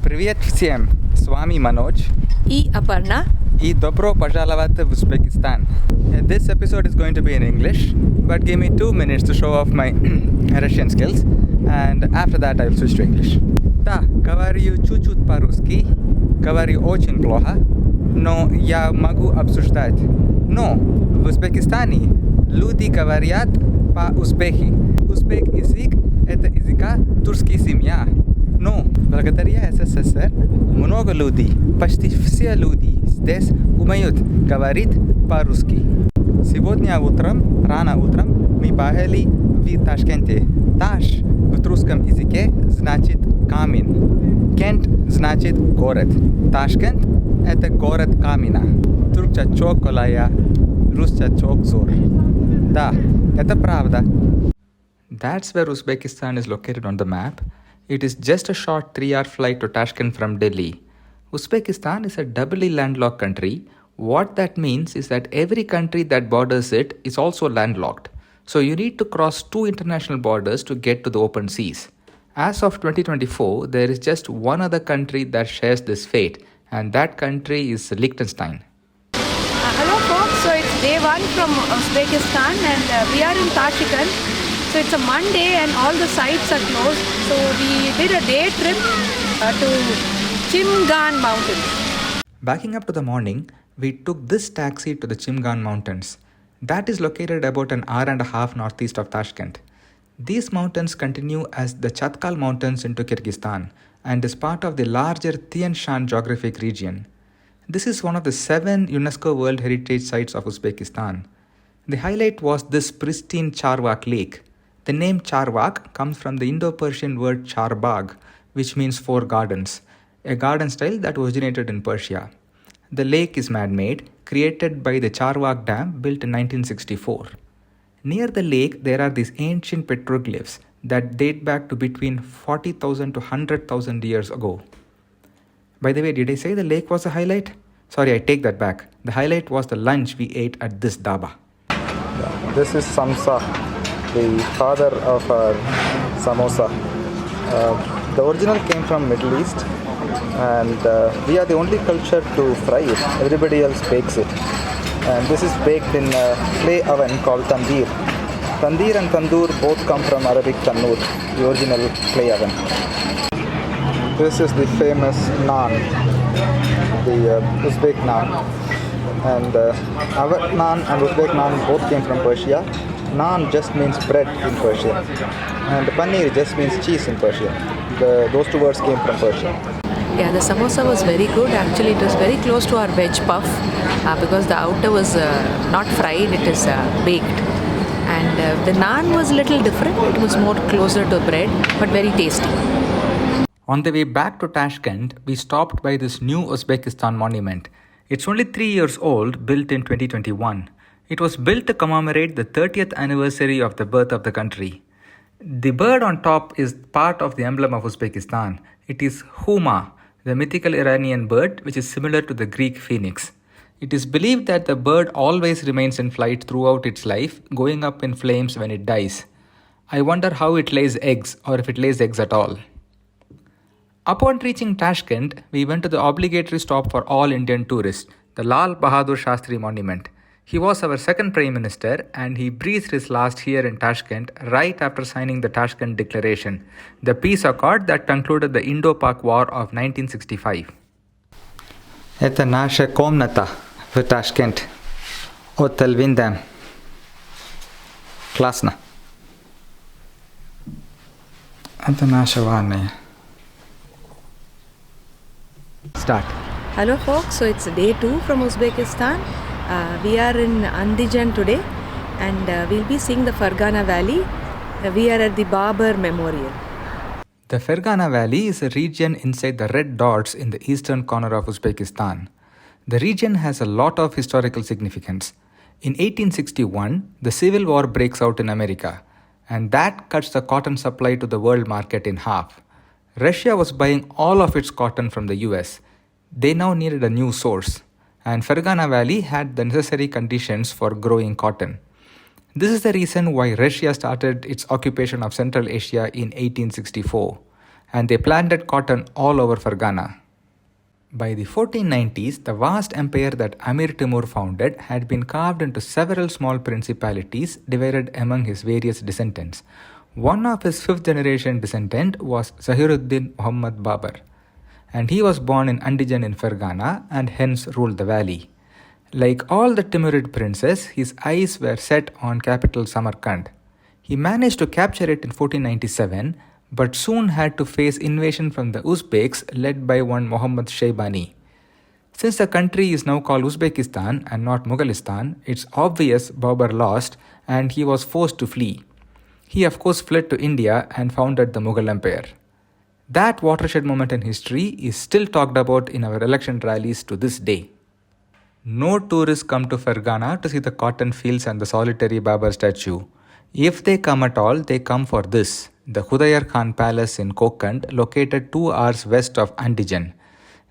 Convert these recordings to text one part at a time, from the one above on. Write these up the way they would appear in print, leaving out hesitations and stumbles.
Привет всем! С вами Manoj и Aparna. И добро пожаловать в Uzbekistan. This episode is going to be in English, but give me 2 minutes to show off my Russian skills, and after that I will switch to English. Да, говорю чуть-чуть по-русски, говорю очень плохо, но я могу обсуждать. Но в Узбекистане люди говорят по-узбеки. Узбек язык – это языка турецкая семья. Но благодаря СССР много людей, почти все люди здесь умеют говорить по-русски. Сегодня утром, рано утром, мы поели в Ташкенте. Таш в русском языке значит камень. Кент значит город. Ташкент – это город камня. Туркча çok kolay, Ruscha çok zor. Да, это правда. That's where Uzbekistan is located on the map. It is just a short 3-hour flight to Tashkent from Delhi. Uzbekistan is a doubly landlocked country. What that means is that every country that borders it is also landlocked. So you need to cross 2 international borders to get to the open seas. As of 2024, there is just one other country that shares this fate, and that country is Liechtenstein. Hello folks, so it's day 1 from Uzbekistan and we are in Tashkent. So it's a Monday and all the sites are closed. So we did a day trip to Chimgan Mountains. Backing up to the morning, we took this taxi to the Chimgan Mountains. That is located about an hour and a half northeast of Tashkent. These mountains continue as the Chatkal Mountains into Kyrgyzstan and is part of the larger Tian Shan geographic region. This is one of the 7 UNESCO World Heritage Sites of Uzbekistan. The highlight was this pristine Charwak lake. The name Charwak comes from the Indo-Persian word Charbagh, which means 4 gardens, a garden style that originated in Persia. The lake is man-made, created by the Charwak Dam built in 1964. Near the lake, there are these ancient petroglyphs that date back to between 40,000 to 100,000 years ago. By the way, did I say the lake was the highlight? Sorry, I take that back. The highlight was the lunch we ate at this dhaba. This is Samsa, the father of our samosa. The original came from Middle East, and we are the only culture to fry it. Everybody else bakes it. And this is baked in a clay oven called tandoor. Tandoor and tandoor both come from Arabic tannoor, the original clay oven. This is the famous naan, the Uzbek naan. And our naan and Uzbek naan both came from Persia. Naan just means bread in Persian, and paneer just means cheese in Persian. Those 2 words came from Persia. Yeah, the samosa was very good. Actually, it was very close to our veg puff because the outer was not fried, it is baked. And the naan was a little different. It was more closer to bread, but very tasty. On the way back to Tashkent, we stopped by this new Uzbekistan monument. It's only 3 years old, built in 2021. It was built to commemorate the 30th anniversary of the birth of the country. The bird on top is part of the emblem of Uzbekistan. It is Huma, the mythical Iranian bird, which is similar to the Greek phoenix. It is believed that the bird always remains in flight throughout its life, going up in flames when it dies. I wonder how it lays eggs, or if it lays eggs at all. Upon reaching Tashkent, we went to the obligatory stop for all Indian tourists, the Lal Bahadur Shastri Monument. He was our 2nd Prime Minister and he breathed his last here in Tashkent right after signing the Tashkent Declaration, the peace accord that concluded the Indo-Pak War of 1965. Это наша комната в Ташкент. Отель Виндем. Классно. Это наша ванная. Start. Hello folks, so it's day 2 from Uzbekistan. We are in Andijan today and we'll be seeing the Fergana Valley. We are at the Babur Memorial. The Fergana Valley is a region inside the red dots in the eastern corner of Uzbekistan. The region has a lot of historical significance. In 1861, the Civil War breaks out in America, and that cuts the cotton supply to the world market in half. Russia was buying all of its cotton from the US. They now needed a new source, and Fergana Valley had the necessary conditions for growing cotton. This is the reason why Russia started its occupation of Central Asia in 1864. and they planted cotton all over Fergana. By the 1490s, the vast empire that Amir Timur founded had been carved into several small principalities divided among his various descendants. One of his fifth generation descendant was Zahiruddin Muhammad Babur, and he was born in Andijan in Fergana and hence ruled the valley. Like all the Timurid princes, his eyes were set on capital Samarkand. He managed to capture it in 1497, but soon had to face invasion from the Uzbeks led by one Muhammad Shaybani. Since the country is now called Uzbekistan and not Mughalistan, it's obvious Babur lost and he was forced to flee. He of course fled to India and founded the Mughal Empire. That watershed moment in history is still talked about in our election rallies to this day. No tourists come to Fergana to see the cotton fields and the solitary Babur statue. If they come at all, they come for this, the Khudayar Khan Palace in Kokand, located 2 hours west of Andijan.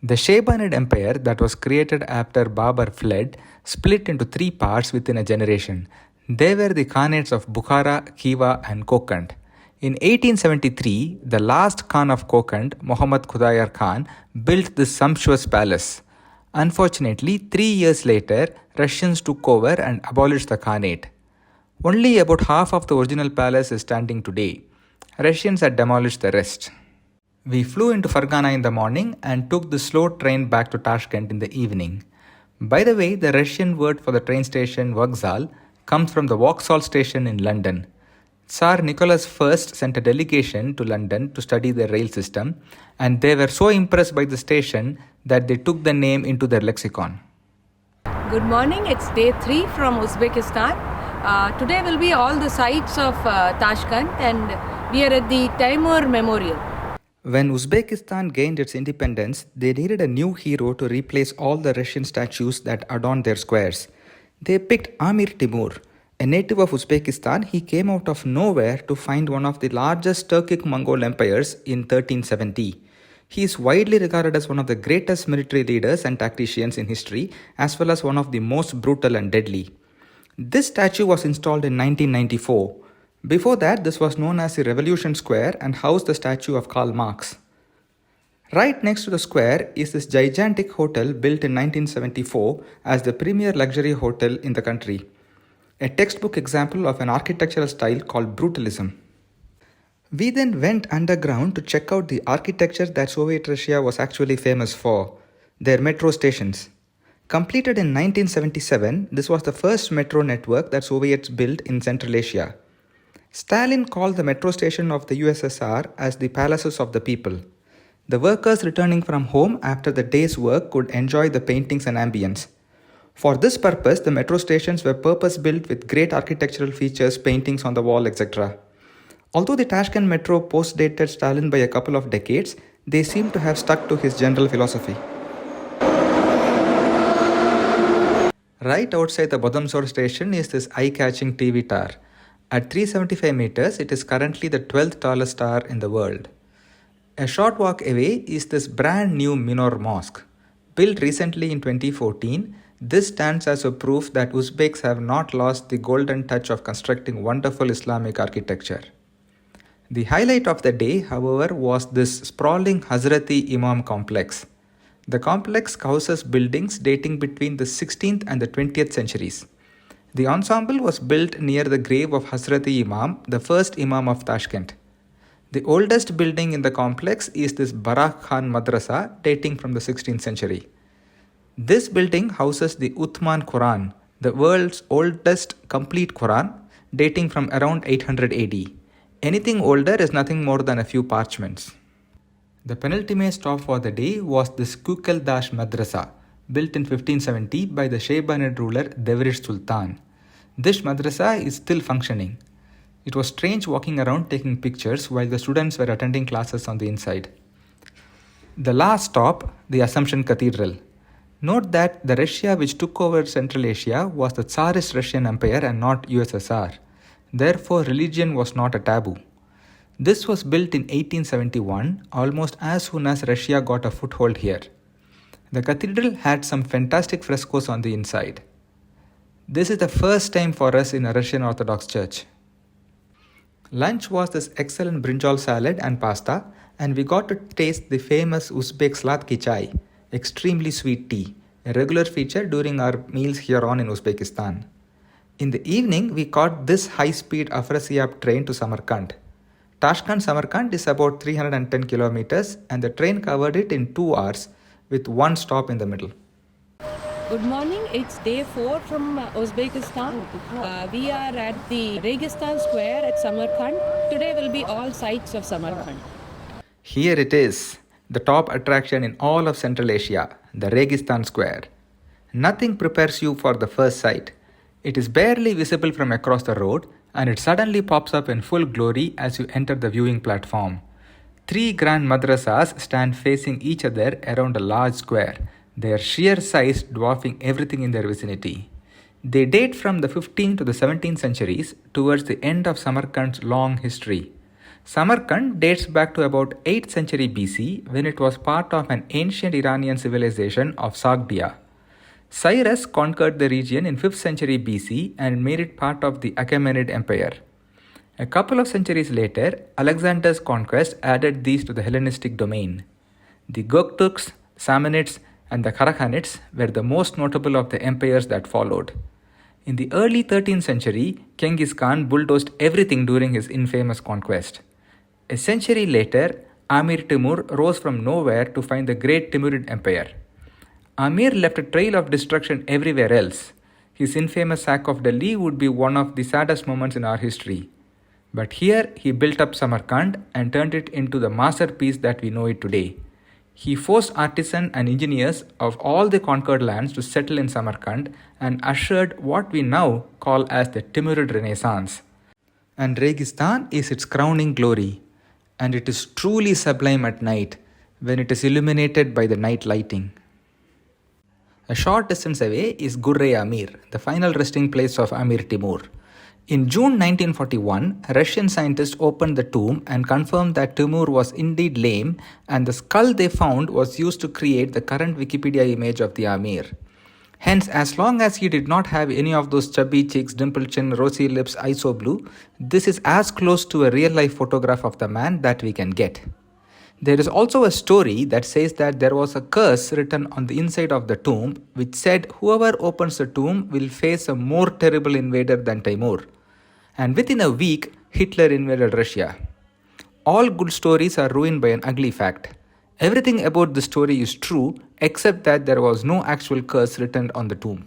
The Shaybanid Empire that was created after Babur fled split into 3 parts within a generation. They were the Khanates of Bukhara, Khiva and Kokand. In 1873, the last Khan of Kokand, Muhammad Khudayar Khan, built this sumptuous palace. Unfortunately, 3 years later, Russians took over and abolished the Khanate. Only about half of the original palace is standing today. Russians had demolished the rest. We flew into Fergana in the morning and took the slow train back to Tashkent in the evening. By the way, the Russian word for the train station, Vokzal, comes from the Vauxhall station in London. Tsar Nicholas I sent a delegation to London to study the rail system, and they were so impressed by the station that they took the name into their lexicon. Good morning, it's day 3 from Uzbekistan. Today will be all the sites of Tashkent, and we are at the Timur Memorial. When Uzbekistan gained its independence, they needed a new hero to replace all the Russian statues that adorned their squares. They picked Amir Timur. A native of Uzbekistan, he came out of nowhere to find one of the largest Turkic-Mongol empires in 1370. He is widely regarded as one of the greatest military leaders and tacticians in history, as well as one of the most brutal and deadly. This statue was installed in 1994. Before that, this was known as the Revolution Square and housed the statue of Karl Marx. Right next to the square is this gigantic hotel built in 1974 as the premier luxury hotel in the country. A textbook example of an architectural style called brutalism. We then went underground to check out the architecture that Soviet Russia was actually famous for, their metro stations. Completed in 1977, this was the first metro network that Soviets built in Central Asia. Stalin called the metro station of the USSR as the palaces of the people. The workers returning from home after the day's work could enjoy the paintings and ambience. For this purpose, the metro stations were purpose-built with great architectural features, paintings on the wall, etc. Although the Tashkent metro post-dated Stalin by a couple of decades, they seem to have stuck to his general philosophy. Right outside the Bodamsor station is this eye-catching TV tower. At 375 meters, it is currently the 12th tallest tower in the world. A short walk away is this brand new Minor Mosque. Built recently in 2014, this stands as a proof that Uzbeks have not lost the golden touch of constructing wonderful Islamic architecture. The highlight of the day, however, was this sprawling Hazrati Imam Complex. The complex houses buildings dating between the 16th and the 20th centuries. The ensemble was built near the grave of Hazrati Imam, the first Imam of Tashkent. The oldest building in the complex is this Barak Khan Madrasa dating from the 16th century. This building houses the Uthman Quran, the world's oldest complete Quran, dating from around 800 AD. Anything older is nothing more than a few parchments. The penultimate stop for the day was this Kukeldash Madrasa, built in 1570 by the Shaybanid ruler Devrish Sultan. This madrasa is still functioning. It was strange walking around taking pictures while the students were attending classes on the inside. The last stop, the Assumption Cathedral. Note that the Russia which took over Central Asia was the Tsarist Russian Empire and not USSR. Therefore, religion was not a taboo. This was built in 1871, almost as soon as Russia got a foothold here. The cathedral had some fantastic frescoes on the inside. This is the first time for us in a Russian Orthodox church. Lunch was this excellent brinjal salad and pasta, and we got to taste the famous Uzbek sladki chai, extremely sweet tea, a regular feature during our meals here on in Uzbekistan. In the evening, we caught this high-speed Afrasiyab train to Samarkand. Tashkent Samarkand is about 310 kilometers and the train covered it in 2 hours with one stop in the middle. Good morning, it's day 4 from Uzbekistan. We are at the Registan Square at Samarkand. Today will be all sights of Samarkand. Here it is, the top attraction in all of Central Asia, the Registan Square. Nothing prepares you for the first sight. It is barely visible from across the road and it suddenly pops up in full glory as you enter the viewing platform. 3 grand madrasas stand facing each other around a large square, their sheer size dwarfing everything in their vicinity. They date from the 15th to the 17th centuries towards the end of Samarkand's long history. Samarkand dates back to about 8th century BC when it was part of an ancient Iranian civilization of Sogdia. Cyrus conquered the region in 5th century BC and made it part of the Achaemenid Empire. A couple of centuries later, Alexander's conquest added these to the Hellenistic domain. The Göktürks, Samanids, and the Karakhanids were the most notable of the empires that followed. In the early 13th century, Genghis Khan bulldozed everything during his infamous conquest. A century later, Amir Timur rose from nowhere to find the great Timurid Empire. Amir left a trail of destruction everywhere else. His infamous sack of Delhi would be one of the saddest moments in our history. But here he built up Samarkand and turned it into the masterpiece that we know it today. He forced artisans and engineers of all the conquered lands to settle in Samarkand and ushered what we now call as the Timurid Renaissance. And Registan is its crowning glory, and it is truly sublime at night when it is illuminated by the night lighting. A short distance away is Gur-e-Amir, the final resting place of Amir Timur. In June 1941, Russian scientists opened the tomb and confirmed that Timur was indeed lame, and the skull they found was used to create the current Wikipedia image of the Amir. Hence, as long as he did not have any of those chubby cheeks, dimpled chin, rosy lips, eyes so blue, this is as close to a real-life photograph of the man that we can get. There is also a story that says that there was a curse written on the inside of the tomb which said whoever opens the tomb will face a more terrible invader than Timur. And within a week, Hitler invaded Russia. All good stories are ruined by an ugly fact. Everything about the story is true except that there was no actual curse written on the tomb.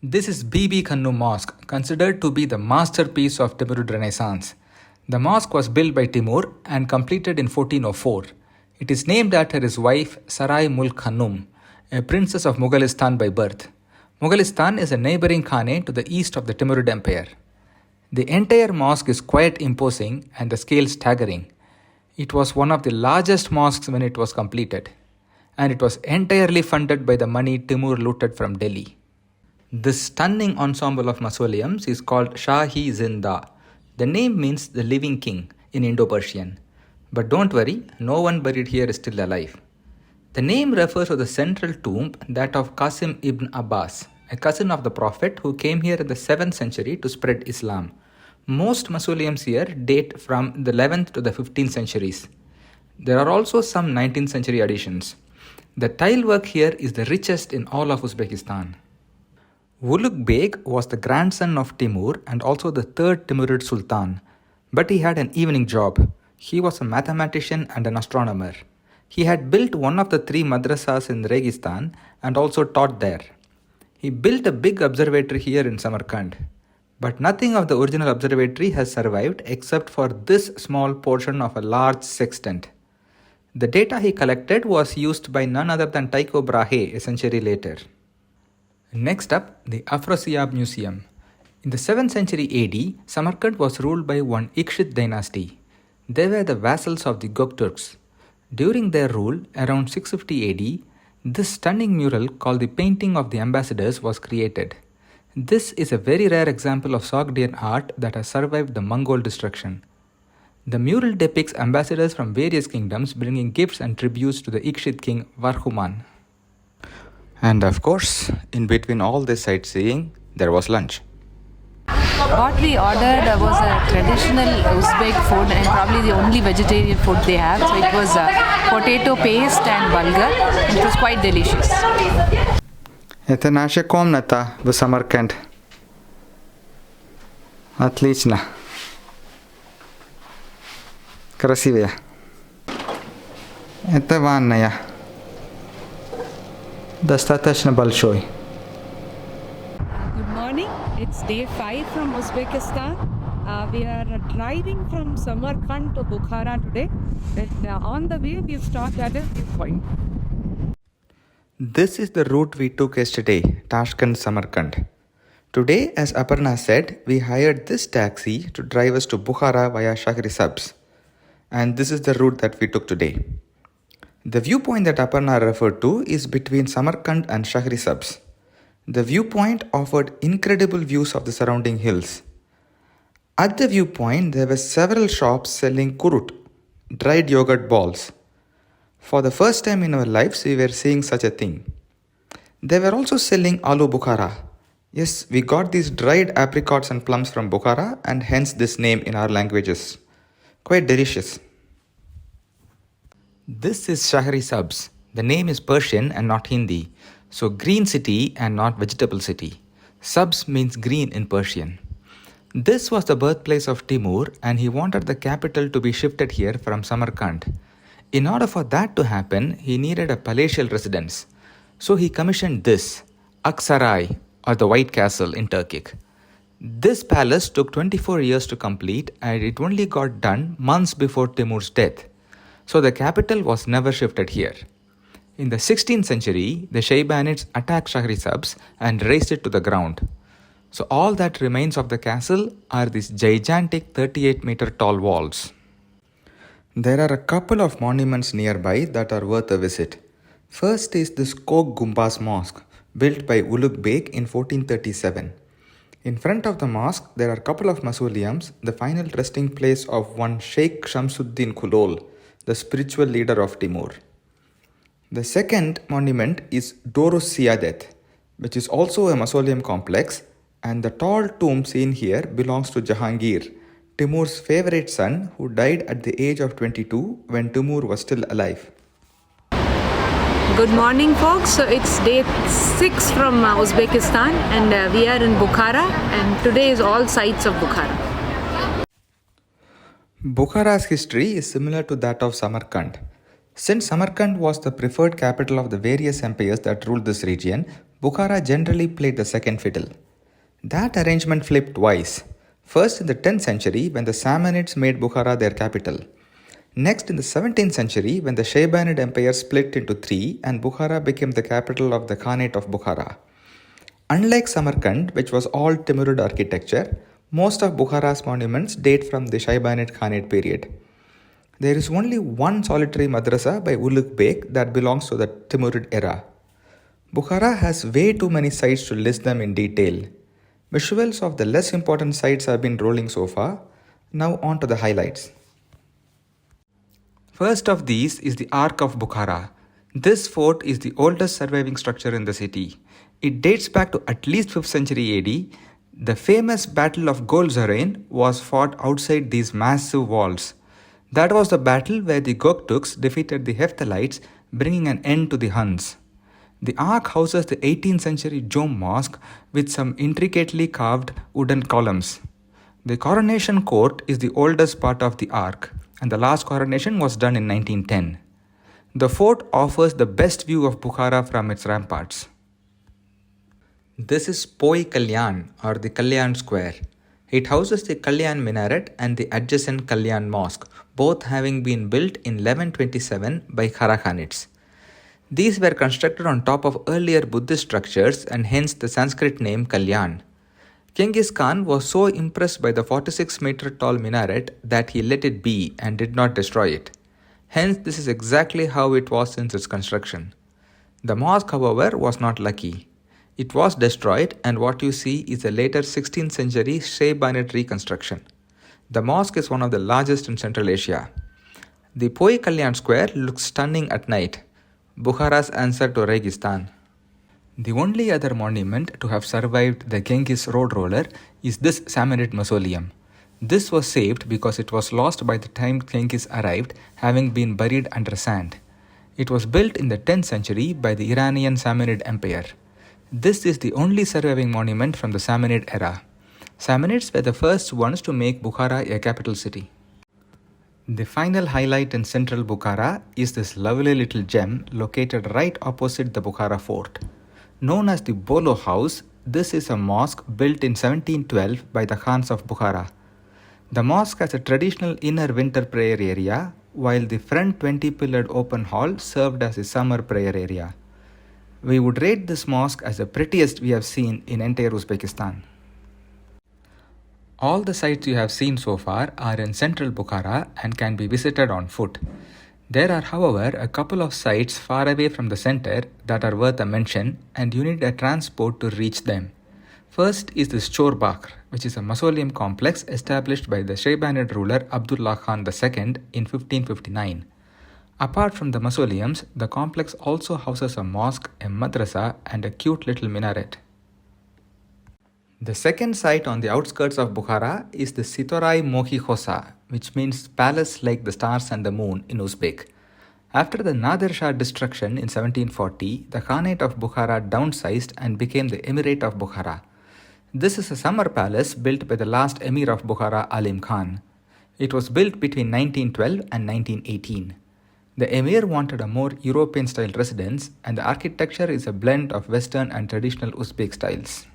This is Bibi Khanum Mosque, considered to be the masterpiece of Timurid Renaissance. The mosque was built by Timur and completed in 1404. It is named after his wife Sarai Mulk Khanum, a princess of Mughalistan by birth. Mughalistan is a neighboring khanate to the east of the Timurid Empire. The entire mosque is quite imposing and the scale staggering. It was one of the largest mosques when it was completed, and it was entirely funded by the money Timur looted from Delhi. This stunning ensemble of mausoleums is called Shahi Zinda. The name means the living king in Indo-Persian. But don't worry, no one buried here is still alive. The name refers to the central tomb, that of Qasim ibn Abbas, a cousin of the Prophet who came here in the 7th century to spread Islam. Most mausoleums here date from the 11th to the 15th centuries. There are also some 19th century additions. The tile work here is the richest in all of Uzbekistan. Ulugh Beg was the grandson of Timur and also the 3rd Timurid Sultan, but he had an evening job. He was a mathematician and an astronomer. He had built one of the 3 madrasas in Registan and also taught there. He built a big observatory here in Samarkand, but nothing of the original observatory has survived except for this small portion of a large sextant. The data he collected was used by none other than Tycho Brahe a century later. Next up, the Afrasiyab Museum. In the 7th century AD, Samarkand was ruled by one Ikshid dynasty. They were the vassals of the Göktürks. During their rule, around 650 AD, this stunning mural called the Painting of the Ambassadors was created. This is a very rare example of Sogdian art that has survived the Mongol destruction. The mural depicts ambassadors from various kingdoms bringing gifts and tributes to the Ikshid king Varhuman. And of course, in between all this sightseeing, there was lunch. What we ordered was a traditional Uzbek food and probably the only vegetarian food they have. So it was potato paste and bulgur. It was quite delicious. Это наша комната в Самарканд. Отлично. Красивая. Это ванная. Достаточно большой. Good morning. It's day 5 from Uzbekistan. We are driving from Samarkand to Bukhara today. And on the way, we've stopped at a viewpoint. This is the route we took yesterday, Tashkent, Samarkand. Today, as Aparna said, we hired this taxi to drive us to Bukhara via Shahrisabz. And this is the route that we took today. The viewpoint that Aparna referred to is between Samarkand and Shahrisabz. The viewpoint offered incredible views of the surrounding hills. At the viewpoint, there were several shops selling kurut, dried yogurt balls. For the first time in our lives, we were seeing such a thing. They were also selling aloo Bukhara. Yes, we got these dried apricots and plums from Bukhara and hence this name in our languages. Quite delicious. This is Shahrisabz. The name is Persian and not Hindi. So green city and not vegetable city. Sabz means green in Persian. This was the birthplace of Timur and he wanted the capital to be shifted here from Samarkand. In order for that to happen, he needed a palatial residence. So he commissioned this, Aksaray or the White Castle in Turkic. This palace took 24 years to complete and it only got done months before Timur's death. So the capital was never shifted here. In the 16th century, the Shaybanids attacked Shahrisabz and razed it to the ground. So all that remains of the castle are these gigantic 38-meter tall walls. There are a couple of monuments nearby that are worth a visit. First is this Kok Gumbaz Mosque, built by Ulugh Beg in 1437. In front of the mosque, there are a couple of mausoleums, the final resting place of one Sheikh Shamsuddin Khulol, the spiritual leader of Timur. The second monument is Dorus Siadet, which is also a mausoleum complex, and the tall tomb seen here belongs to Jahangir, Timur's favorite son who died at the age of 22 when Timur was still alive. Good morning, folks. So it's day 6 from Uzbekistan and we are in Bukhara and today is all sights of Bukhara. Bukhara's history is similar to that of Samarkand. Since Samarkand was the preferred capital of the various empires that ruled this region, Bukhara generally played the second fiddle. That arrangement flipped twice. First in the 10th century when the Samanids made Bukhara their capital. Next in the 17th century when the Shaybanid Empire split into three and Bukhara became the capital of the Khanate of Bukhara. Unlike Samarkand, which was all Timurid architecture, most of Bukhara's monuments date from the Shaybanid Khanate period. There is only one solitary madrasa by Ulugh Beg that belongs to the Timurid era. Bukhara has way too many sites to list them in detail. Visuals of the less important sites have been rolling so far. Now on to the highlights. First of these is the Ark of Bukhara. This fort is the oldest surviving structure in the city. It dates back to at least 5th century AD. The famous Battle of Golzarain was fought outside these massive walls. That was the battle where the Goktuks defeated the Hephthalites, bringing an end to the Huns. The Ark houses the 18th century Jom Mosque with some intricately carved wooden columns. The coronation court is the oldest part of the Ark, and the last coronation was done in 1910. The fort offers the best view of Bukhara from its ramparts. This is Poi Kalyan or the Kalyan Square. It houses the Kalyan Minaret and the adjacent Kalyan Mosque, both having been built in 1127 by Kharakhanids. These were constructed on top of earlier Buddhist structures and hence the Sanskrit name Kalyan. Genghis Khan was so impressed by the 46-meter tall minaret that he let it be and did not destroy it. Hence, this is exactly how it was since its construction. The mosque, however, was not lucky. It was destroyed and what you see is a later 16th century Shaybanid reconstruction. The mosque is one of the largest in Central Asia. The Poi Kalyan Square looks stunning at night. Bukhara's answer to Registan. The only other monument to have survived the Genghis road roller is this Samanid mausoleum. This was saved because it was lost by the time Genghis arrived, having been buried under sand. It was built in the 10th century by the Iranian Samanid Empire. This is the only surviving monument from the Samanid era. Samanids were the first ones to make Bukhara a capital city. The final highlight in central Bukhara is this lovely little gem located right opposite the Bukhara fort. Known as the Bolo House, this is a mosque built in 1712 by the Khans of Bukhara. The mosque has a traditional inner winter prayer area, while the front 20-pillared open hall served as a summer prayer area. We would rate this mosque as the prettiest we have seen in entire Uzbekistan. All the sites you have seen so far are in central Bukhara and can be visited on foot. There are, however, a couple of sites far away from the center that are worth a mention, and you need a transport to reach them. First is the Chor Bakr, which is a mausoleum complex established by the Shaybanid ruler Abdullah Khan II in 1559. Apart from the mausoleums, the complex also houses a mosque, a madrasa, and a cute little minaret. The second site on the outskirts of Bukhara is the Sitorai Mohi Khosa, which means palace like the stars and the moon in Uzbek. After the Nadir Shah destruction in 1740, the Khanate of Bukhara downsized and became the Emirate of Bukhara. This is a summer palace built by the last Emir of Bukhara, Alim Khan. It was built between 1912 and 1918. The Emir wanted a more European-style residence, and the architecture is a blend of Western and traditional Uzbek styles.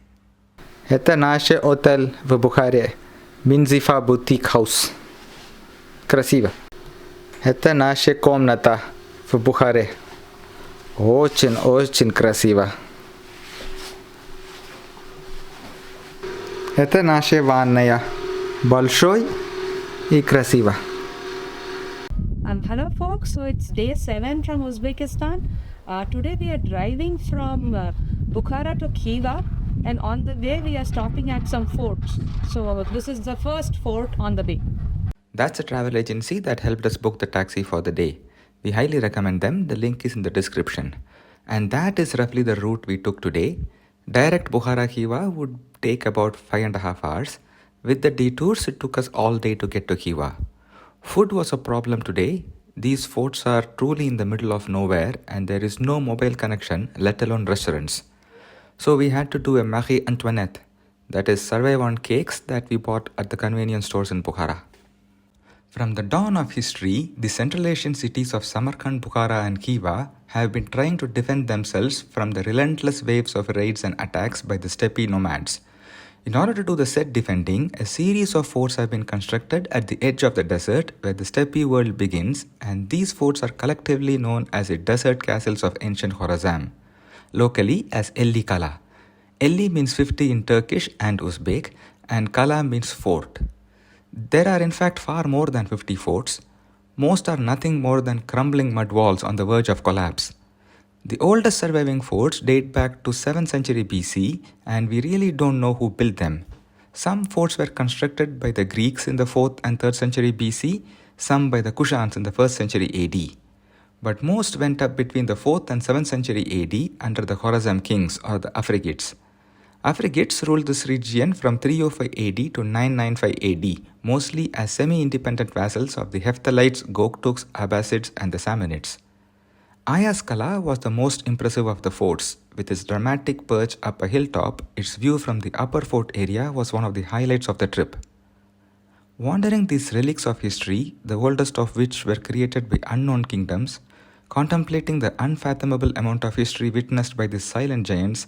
Это наше отель в Бухаре, Минзифа бутик хаус. Красиво. Это наша комната в Бухаре. Очень красиво. Это наша ванная. Большой и красиво. Hello folks, so it's day 7 from Uzbekistan. Today we are driving from Bukhara to Khiva, and on the way we are stopping at some forts. So this is the first fort on the way. That's a travel agency that helped us book the taxi for the day. We highly recommend them. The link is in the description. And that is roughly the route we took today. Direct Bukhara Khiva would take about 5.5 hours. With the detours, it took us all day to get to Khiva. Food was a problem today. These forts are truly in the middle of nowhere and there is no mobile connection, let alone restaurants. So we had to do a Marie Antoinette, that is survive on cakes that we bought at the convenience stores in Bukhara. From the dawn of history, the Central Asian cities of Samarkand, Bukhara and Khiva have been trying to defend themselves from the relentless waves of raids and attacks by the steppe nomads. In order to do the said defending, a series of forts have been constructed at the edge of the desert where the steppe world begins, and these forts are collectively known as the desert castles of ancient Khorazam, locally as Elli Qala. Elli means 50 in Turkish and Uzbek, and Qala means fort. There are in fact far more than 50 forts. Most are nothing more than crumbling mud walls on the verge of collapse. The oldest surviving forts date back to 7th century BC, and we really don't know who built them. Some forts were constructed by the Greeks in the 4th and 3rd century BC, some by the Kushans in the 1st century AD. But most went up between the 4th and 7th century AD under the Khorazam kings or the Afrigids. Afrigids ruled this region from 305 AD to 995 AD, mostly as semi-independent vassals of the Hephthalites, Goktuks, Abbasids and the Samanids. Ayaz Qala was the most impressive of the forts. With its dramatic perch up a hilltop, its view from the upper fort area was one of the highlights of the trip. Wandering these relics of history, the oldest of which were created by unknown kingdoms, contemplating the unfathomable amount of history witnessed by these silent giants,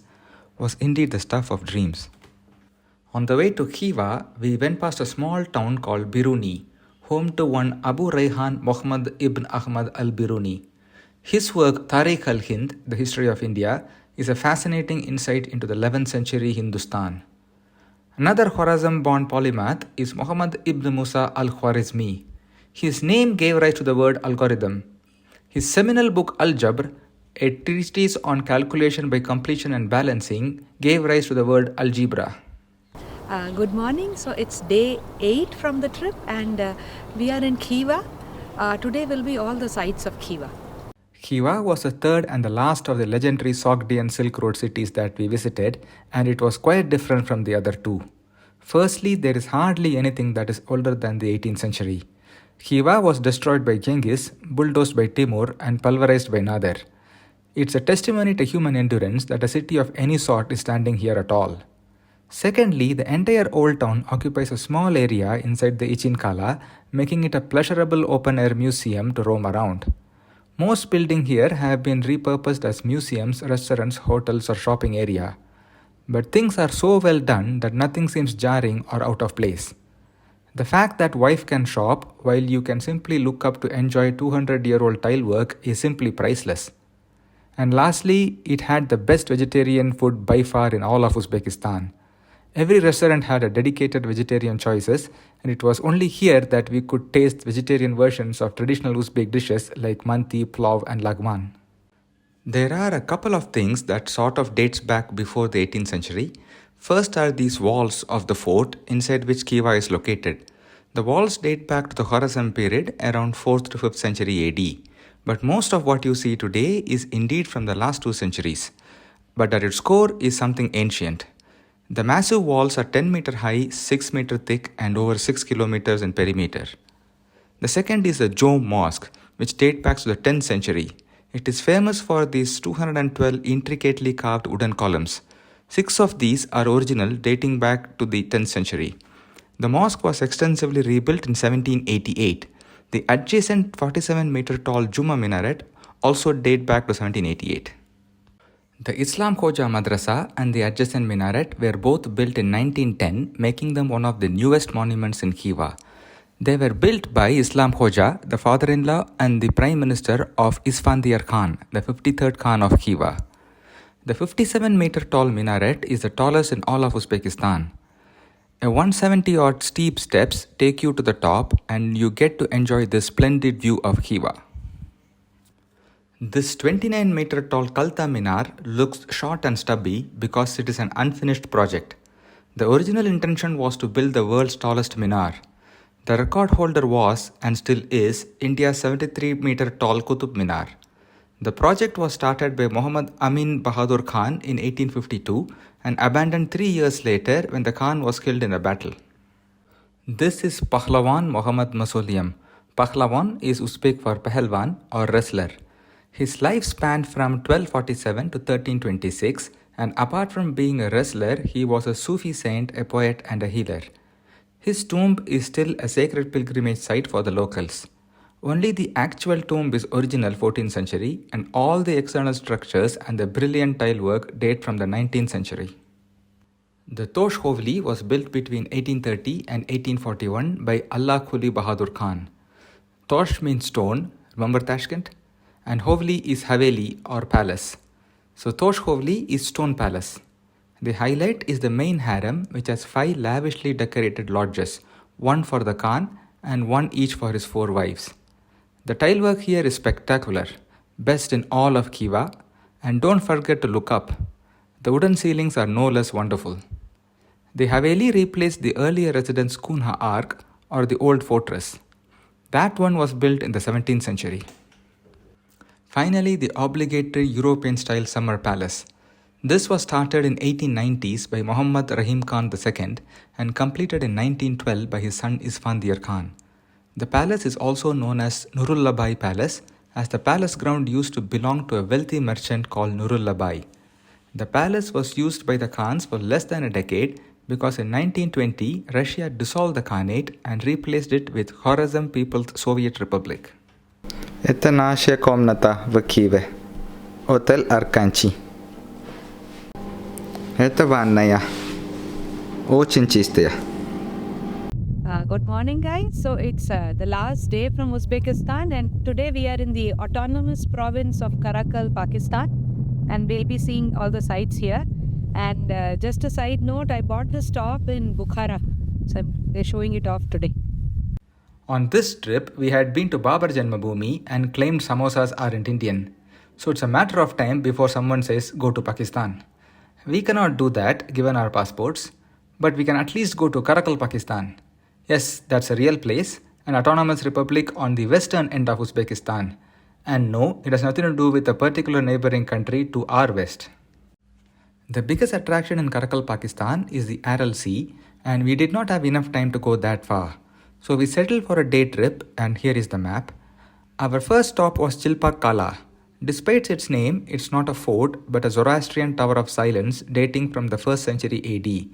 was indeed the stuff of dreams. On the way to Khiva, we went past a small town called Biruni, home to one Abu Rayhan Muhammad ibn Ahmad al-Biruni. His work Tarikh al-Hind, The History of India, is a fascinating insight into the 11th century Hindustan. Another Khorazam-born polymath is Muhammad ibn Musa al-Khwarizmi. His name gave rise to the word algorithm. His seminal book Al-Jabr, a treatise on calculation by completion and balancing, gave rise to the word algebra. Good morning. So it's day 8 from the trip, and we are in Khiva. Today will be all the sites of Khiva. Khiva was the third and the last of the legendary Sogdian Silk Road cities that we visited, and it was quite different from the other two. Firstly, there is hardly anything that is older than the 18th century. Khiva was destroyed by Genghis, bulldozed by Timur, and pulverized by Nader. It's a testimony to human endurance that a city of any sort is standing here at all. Secondly, the entire old town occupies a small area inside the Elli Qala, making it a pleasurable open-air museum to roam around. Most buildings here have been repurposed as museums, restaurants, hotels, or shopping area. But things are so well done that nothing seems jarring or out of place. The fact that wife can shop while you can simply look up to enjoy 200-year-old tile work is simply priceless. And lastly, it had the best vegetarian food by far in all of Uzbekistan. Every restaurant had a dedicated vegetarian choices, and it was only here that we could taste vegetarian versions of traditional Uzbek dishes like manti, pulav, and lagman. There are a couple of things that sort of dates back before the 18th century. First are these walls of the fort inside which Khiva is located. The walls date back to the Khwarazm period around 4th to 5th century AD. But most of what you see today is indeed from the last 2 centuries. But at its core is something ancient. The massive walls are 10 meter high, 6 meter thick, and over 6 kilometers in perimeter. The second is the Jom Mosque, which dates back to the 10th century. It is famous for these 212 intricately carved wooden columns. 6 of these are original, dating back to the 10th century. The mosque was extensively rebuilt in 1788. The adjacent 47 meter tall Juma minaret also date back to 1788. The Islam Khoja Madrasa and the adjacent minaret were both built in 1910, making them one of the newest monuments in Khiva. They were built by Islam Khoja, the father-in-law and the prime minister of Isfandiyar Khan, the 53rd Khan of Khiva. The 57 meter tall minaret is the tallest in all of Uzbekistan. A 170-odd steep steps take you to the top, and you get to enjoy this splendid view of Khiva. This 29 meter tall Kalta Minar looks short and stubby because it is an unfinished project. The original intention was to build the world's tallest Minar. The record holder was, and still is, India's 73 meter tall Qutub Minar. The project was started by Muhammad Amin Bahadur Khan in 1852 and abandoned 3 years later when the Khan was killed in a battle. This is Pahlawan Muhammad Mausoleum. Pahlawan is Uzbek for Pahalwan or wrestler. His life spanned from 1247 to 1326, and apart from being a wrestler, he was a Sufi saint, a poet, and a healer. His tomb is still a sacred pilgrimage site for the locals. Only the actual tomb is original 14th century, and all the external structures and the brilliant tile work date from the 19th century. The Tosh Hovli was built between 1830 and 1841 by Allah Quli Bahadur Khan. Tosh means stone, remember Tashkent? And Hovli is Haveli or palace. So Tosh Hovli is stone palace. The highlight is the main harem, which has 5 lavishly decorated lodges, one for the Khan and one each for his 4 wives. The tile work here is spectacular, best in all of Khiva, and don't forget to look up. The wooden ceilings are no less wonderful. The Haveli replaced the earlier residence Kunha Ark or the old fortress. That one was built in the 17th century. Finally, the obligatory European-style summer palace. This was started in 1890s by Muhammad Rahim Khan II and completed in 1912 by his son Isfandiyar Khan. The palace is also known as Nurullabai Palace, as the palace ground used to belong to a wealthy merchant called Nurullabai. The palace was used by the Khans for less than a decade because in 1920 Russia dissolved the Khanate and replaced it with Khwarazm People's Soviet Republic. Это наша комната в Киеве. Отель Арканчи. Это ванная. Очень чистая. Good morning, guys. So it's the last day from Uzbekistan, and today we are in the autonomous province of Qarakalpakistan, and we'll be seeing all the sites here. And just a side note, I bought the stop in Bukhara, so they're showing it off today. On this trip, we had been to Babur Janmabhoomi and claimed samosas aren't Indian. So it's a matter of time before someone says, go to Pakistan. We cannot do that given our passports, but we can at least go to Karakalpakistan. Yes, that's a real place, an autonomous republic on the western end of Uzbekistan. And no, it has nothing to do with a particular neighboring country to our west. The biggest attraction in Karakalpakistan is the Aral Sea, and we did not have enough time to go that far. So we settled for a day trip, and here is the map. Our first stop was Elli Qala. Despite its name, it's not a fort but a Zoroastrian tower of silence dating from the 1st century AD.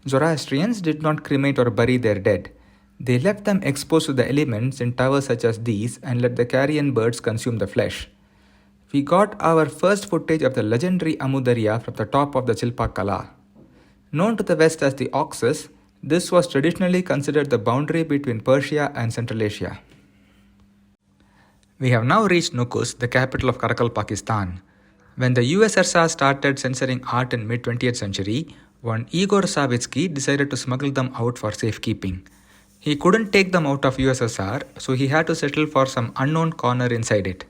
Zoroastrians did not cremate or bury their dead. They left them exposed to the elements in towers such as these and let the carrion birds consume the flesh. We got our first footage of the legendary Amudarya from the top of the Elli Qala. Known to the west as the Oxus, this was traditionally considered the boundary between Persia and Central Asia. We have now reached Nukus, the capital of Karakalpakistan. When the USSR started censoring art in mid-20th century, one Igor Savitsky decided to smuggle them out for safekeeping. He couldn't take them out of USSR, so he had to settle for some unknown corner inside it.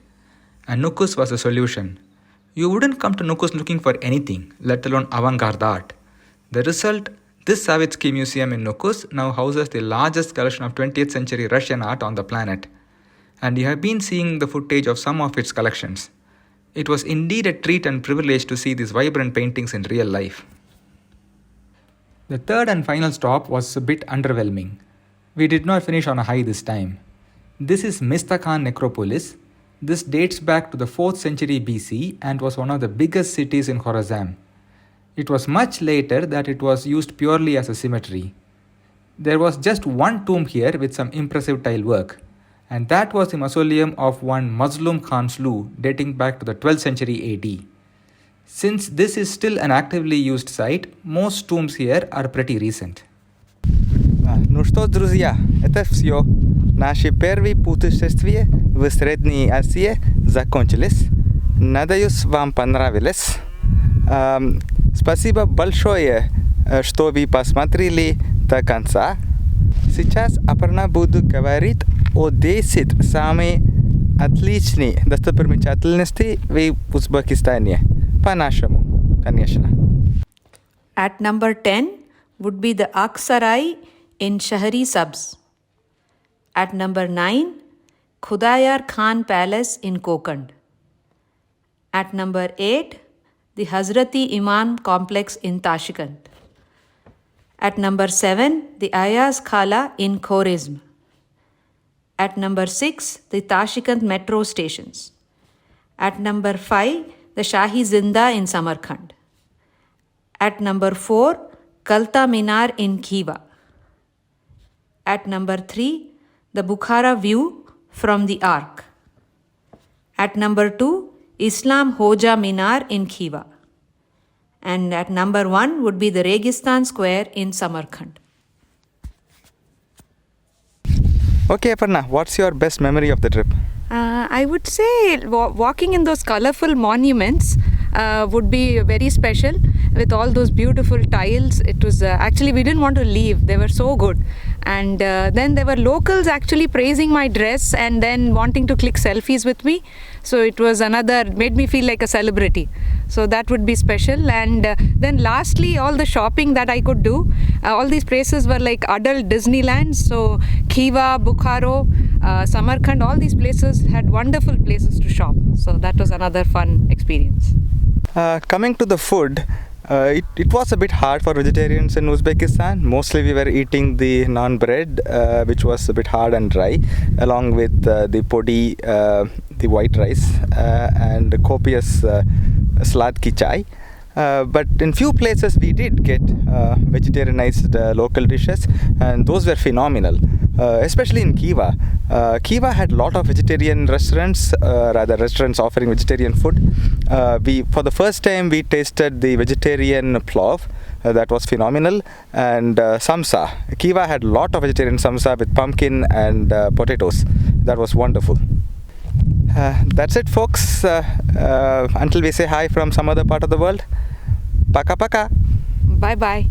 And Nukus was the solution. You wouldn't come to Nukus looking for anything, let alone avant-garde art. The result, this Savitsky museum in Nukus now houses the largest collection of 20th century Russian art on the planet. And you have been seeing the footage of some of its collections. It was indeed a treat and privilege to see these vibrant paintings in real life. The third and final stop was a bit underwhelming. We did not finish on a high this time. This is Mistakhan Necropolis. This dates back to the 4th century BC and was one of the biggest cities in Khorasan. It was much later that it was used purely as a cemetery. There was just one tomb here with some impressive tile work, and that was the mausoleum of one Muslim Khan Slu dating back to the 12th century AD. Since this is still an actively used site, most tombs here are pretty recent. Ну что, друзья, это все. Наши первые путешествия в Средней Азии закончились. Надеюсь, вам понравилось. Спасибо большое, что вы посмотрели до конца. Сейчас Aparna буду говорить о 10 самых отличных достопримечательностей в Узбекистане. По-нашему, конечно. At number 10 would be the Aksarai in Shahrisabz. At number 9, Khudayar Khan Palace in Kokand. At number 8, the Hazrati Imam Complex in Tashkent. At number 7, the Elli Qala in Khorizm. At number 6, the Tashkent metro stations. At number 5, the Shahrisabz in Samarkand. At number 4, Kalta Minar in Khiva. At number 3, the Bukhara view from the Ark. At number 2, Islam Hoja Minar in Khiva. And at number 1 would be the Registan Square in Samarkand. Okay, Aparna, what's your best memory of the trip? I would say walking in those colorful monuments would be very special with all those beautiful tiles. It was actually, we didn't want to leave. They were so good. And then there were locals actually praising my dress and then wanting to click selfies with me. So it was made me feel like a celebrity. So that would be special. And then lastly, all the shopping that I could do. All these places were like adult Disneyland. So Khiva, Bukhara, Samarkand, all these places had wonderful places to shop. So that was another fun experience. Coming to the food, it was a bit hard for vegetarians in Uzbekistan. Mostly we were eating the naan bread, which was a bit hard and dry, along with the podi, the white rice, and copious salad ki chai. But in few places we did get vegetarianized local dishes, and those were phenomenal, especially in Khiva. Khiva had a lot of vegetarian restaurants, restaurants offering vegetarian food. For the first time we tasted the vegetarian plof. That was phenomenal. And samsa. Khiva had a lot of vegetarian samsa with pumpkin and potatoes. That was wonderful. That's it, folks. Until we say hi from some other part of the world. Paka paka. Bye bye.